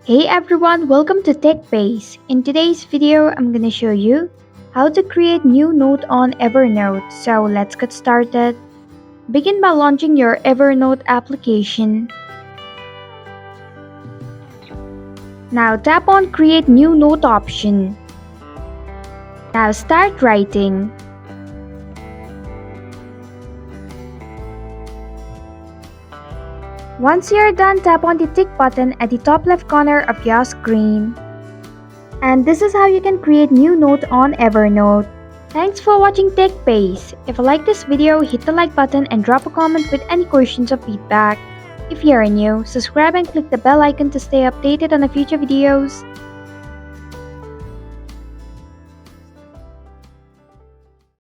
Hey everyone, welcome to TechBase. In today's video, I'm gonna show you how to create new note on Evernote. So let's get started. Begin by launching your Evernote application. Now tap on Create New Note option. Now start writing. Once you're done, tap on the tick button at the top left corner of your screen. And this is how you can create new note on Evernote. Thanks for watching TechBase. If you like this video, hit the like button and drop a comment with any questions or feedback. If you are new, subscribe and click the bell icon to stay updated on the future videos.